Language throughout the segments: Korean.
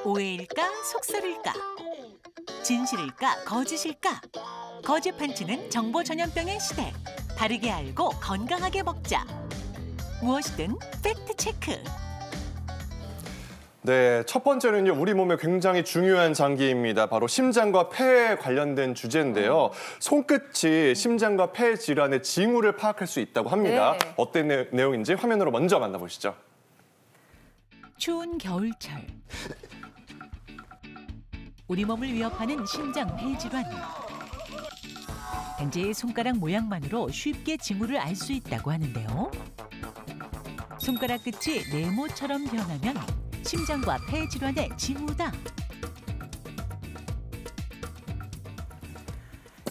오해일까 속설일까? 진실일까 거짓일까? 거짓 판치는 정보 전염병의 시대. 바르게 알고 건강하게 먹자. 무엇이든 팩트 체크. 네, 첫 번째는요. 우리 몸에 굉장히 중요한 장기입니다. 바로 심장과 폐에 관련된 주제인데요. 손끝이 심장과 폐 질환의 징후를 파악할 수 있다고 합니다. 네. 어떤 내용인지 화면으로 먼저 만나보시죠. 추운 겨울철. 우리 몸을 위협하는 심장 폐 질환. 단지 손가락 모양만으로 쉽게 징후를 알 수 있다고 하는데요. 손가락 끝이 네모처럼 변하면 심장과 폐 질환의 징후다.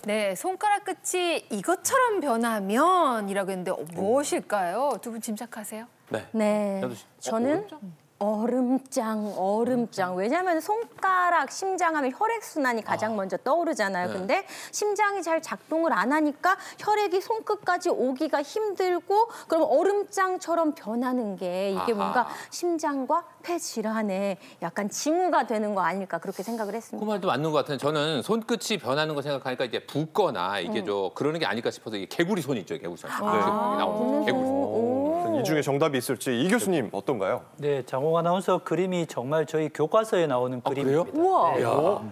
네, 손가락 끝이 이것처럼 변하면이라고 했는데 무엇일까요? 두 분 짐작하세요? 네, 저는 얼음장. 왜냐하면 손가락, 심장하면 혈액순환이 가장 먼저 떠오르잖아요. 근데 심장이 잘 작동을 안 하니까 혈액이 손끝까지 오기가 힘들고 그럼 얼음장처럼 변하는 게 이게 뭔가 심장과 폐 질환에 약간 징후가 되는 거 아닐까 그렇게 생각을 했습니다. 그 말도 맞는 것 같아요. 저는 손끝이 변하는 거 생각하니까 이게 붓거나 이게 그러는 게 아닐까 싶어서 이게 개구리 손 있죠, 개구리 손. 나오는 개구리 손. 이 중에 정답이 있을지 이 교수님 어떤가요? 네, 장홍 아나운서 그림이 정말 저희 교과서에 나오는 그림입니다. 우와. 네,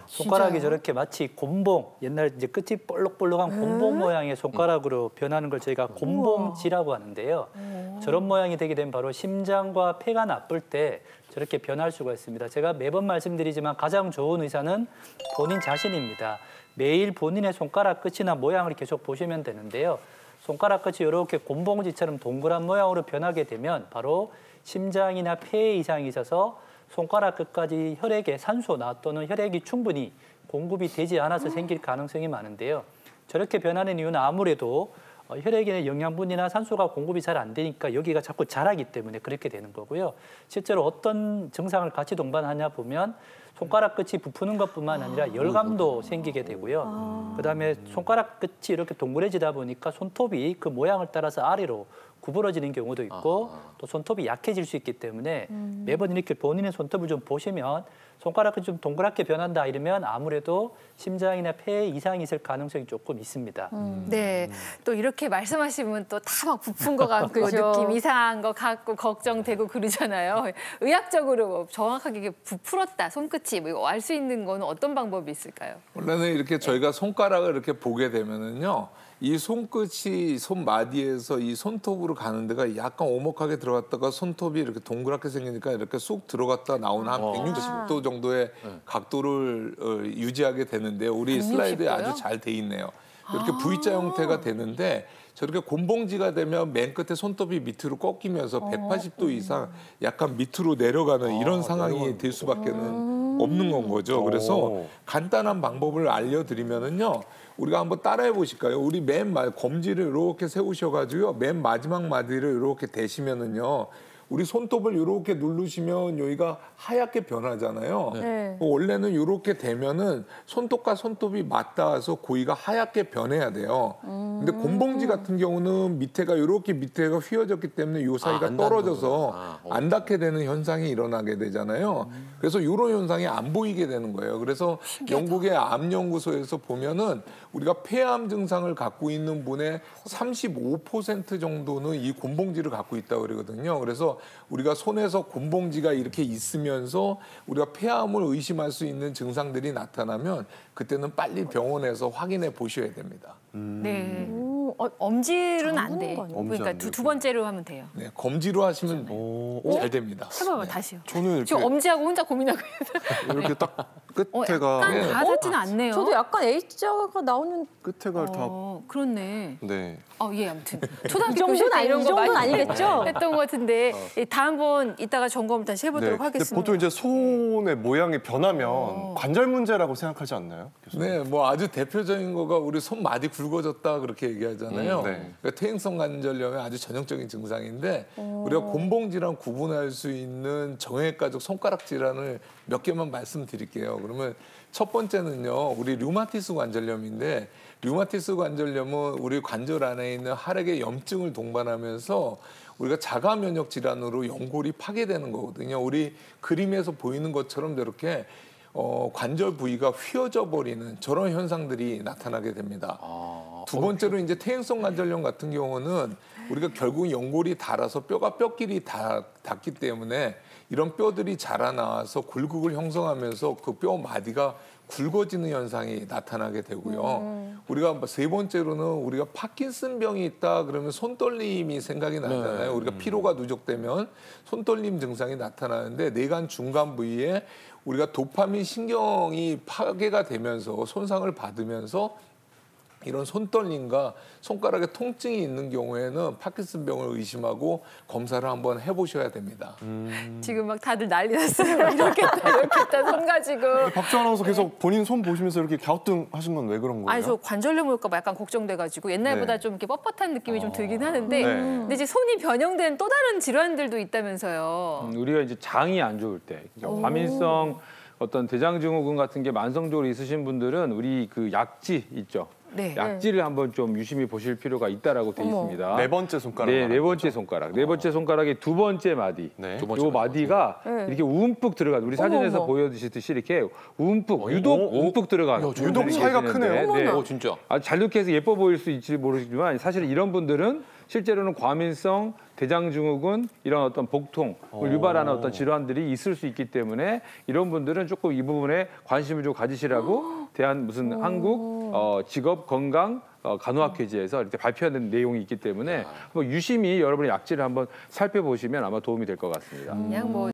손가락이 저렇게 마치 곰봉, 옛날 이제 끝이 볼록볼록한 곰봉 모양의 손가락으로 변하는 걸 저희가 곰봉지라고 하는데요. 저런 모양이 되게 되면 바로 심장과 폐가 나쁠 때 저렇게 변할 수가 있습니다. 제가 매번 말씀드리지만 가장 좋은 의사는 본인 자신입니다. 매일 본인의 손가락 끝이나 모양을 계속 보시면 되는데요. 손가락 끝이 이렇게 곰봉지처럼 동그란 모양으로 변하게 되면 바로 심장이나 폐에 이상이 있어서 손가락 끝까지 혈액에 산소나 또는 혈액이 충분히 공급이 되지 않아서 생길 가능성이 많은데요. 저렇게 변하는 이유는 아무래도 혈액에 영양분이나 산소가 공급이 잘 안 되니까 여기가 자꾸 자라기 때문에 그렇게 되는 거고요. 실제로 어떤 증상을 같이 동반하냐 보면 손가락 끝이 부푸는 것뿐만 아니라 열감도 생기게 되고요. 그다음에 손가락 끝이 이렇게 동그래지다 보니까 손톱이 그 모양을 따라서 아래로 구부러지는 경우도 있고 또 손톱이 약해질 수 있기 때문에 매번 이렇게 본인의 손톱을 좀 보시면 손가락이 좀 동그랗게 변한다 이러면 아무래도 심장이나 폐에 이상이 있을 가능성이 조금 있습니다. 네, 또 이렇게 말씀하시면 또 다 막 부푼 것 같고 느낌 이상한 것 같고 걱정되고 그러잖아요. 의학적으로 정확하게 이게 부풀었다, 손끝이 뭐 알 수 있는 거는 어떤 방법이 있을까요? 원래는 이렇게 저희가 손가락을 이렇게 보게 되면은요. 이 손끝이 손마디에서 이 손톱으로 가는 데가 약간 오목하게 들어갔다가 손톱이 이렇게 동그랗게 생기니까 이렇게 쑥 들어갔다 나오는 한 160도 정도의 각도를 유지하게 되는데요. 우리 슬라이드에 아주 잘 돼 있네요. 이렇게 V자 형태가 되는데 저렇게 곰봉지가 되면 맨 끝에 손톱이 밑으로 꺾이면서 180도 이상 약간 밑으로 내려가는 이런 상황이 될 수밖에는 없는 건 거죠. 그래서 간단한 방법을 알려드리면은요. 우리가 한번 따라해 보실까요? 우리 검지를 이렇게 세우셔가지고요. 맨 마지막 마디를 이렇게 대시면은요. 우리 손톱을 이렇게 누르시면 여기가 하얗게 변하잖아요. 네. 원래는 이렇게 되면은 손톱과 손톱이 맞닿아서 고이가 하얗게 변해야 돼요. 근데 곰봉지 같은 경우는 밑에가 이렇게 밑에가 휘어졌기 때문에 이 사이가 떨어져서 안 닿게 되는 현상이 일어나게 되잖아요. 그래서 이런 현상이 안 보이게 되는 거예요. 그래서 영국의 암연구소에서 보면은 우리가 폐암 증상을 갖고 있는 분의 35% 정도는 이 곰봉지를 갖고 있다고 그러거든요. 그래서 우리가 손에서 곰봉지가 이렇게 있으면서 우리가 폐암을 의심할 수 있는 증상들이 나타나면 그때는 빨리 병원에서 확인해 보셔야 됩니다. 네, 엄지로는 안 돼. 그러니까 두 번째로 하면 돼요. 네, 검지로 하시면 잘 됩니다. 해봐봐 다시요. 저는 이렇게 지금 엄지하고 혼자 고민하고 있어요. 이렇게 딱 끝에가 약간 다 닿지는 않네요. 저도 약간 H자가 나오는 끝에가 다 그렇네. 네. 예, 아무튼 초등학교 이 정도는 이런 거 정도는 많이 아니겠죠? 했던 것 같은데 다음번 이따가 점검 다시 해보도록 근데 하겠습니다. 보통 이제 손의 모양이 변하면 관절 문제라고 생각하지 않나요? 교수님? 네, 뭐 아주 대표적인 거가 우리 손마디 굵어졌다 그렇게 얘기하죠. 얘기하잖아요. 그러니까 퇴행성 관절염의 아주 전형적인 증상인데 우리가 곤봉 질환 구분할 수 있는 정형외과적 손가락 질환을 몇 개만 말씀드릴게요. 그러면 첫 번째는요, 우리 류마티스 관절염인데 류마티스 관절염은 우리 관절 안에 있는 하락의 염증을 동반하면서 우리가 자가 면역 질환으로 연골이 파괴되는 거거든요. 우리 그림에서 보이는 것처럼 저렇게 관절 부위가 휘어져 버리는 저런 현상들이 나타나게 됩니다. 두 번째로 이제 퇴행성 관절염 같은 경우는 우리가 결국 연골이 닳아서 뼈가 뼈끼리 닿기 때문에 이런 뼈들이 자라나와서 굴곡을 형성하면서 그 뼈 마디가 굵어지는 현상이 나타나게 되고요. 우리가 세 번째로는 우리가 파킨슨병이 있다 그러면 손떨림이 생각이 나잖아요. 우리가 피로가 누적되면 손떨림 증상이 나타나는데 뇌간 중간 부위에 우리가 도파민 신경이 파괴가 되면서 손상을 받으면서 이런 손떨림과 손가락에 통증이 있는 경우에는 파킨슨병을 의심하고 검사를 한번 해보셔야 됩니다. 지금 막 다들 난리 났어요. 이렇게 했다 손 가지고. 박주 아나운서 계속 본인 손 보시면서 이렇게 갸우뚱하신 건 왜 그런 거예요? 아니 저 관절염 올까 봐 약간 걱정돼가지고 옛날보다 좀 이렇게 뻣뻣한 느낌이 좀 들긴 하는데 근데 이제 손이 변형된 또 다른 질환들도 있다면서요. 우리가 이제 장이 안 좋을 때, 그러니까 과민성 어떤 대장증후군 같은 게 만성적으로 있으신 분들은 우리 그 약지 있죠. 네. 약지를 한번 좀 유심히 보실 필요가 있다라고 돼 있습니다. 네 번째 손가락. 네 번째 손가락. 네 번째 손가락의 두 번째 마디. 요 마디가 이렇게 움푹 들어가. 우리 사진에서 보여주시듯이 이렇게 움푹, 유독 움푹 들어가. 유독 차이가 크네요. 네. 진짜. 아주 잘 이렇게 해서 예뻐 보일 수 있을지 모르지만 사실 이런 분들은 실제로는 과민성 대장증후군 이런 어떤 복통을 유발하는 어떤 질환들이 있을 수 있기 때문에 이런 분들은 조금 이 부분에 관심을 좀 가지시라고 대한 무슨 한국 직업 건강 간호학회지에서 이렇게 발표하는 내용이 있기 때문에 한번 유심히 여러분의 약지를 한번 살펴보시면 아마 도움이 될 것 같습니다. 그냥 뭐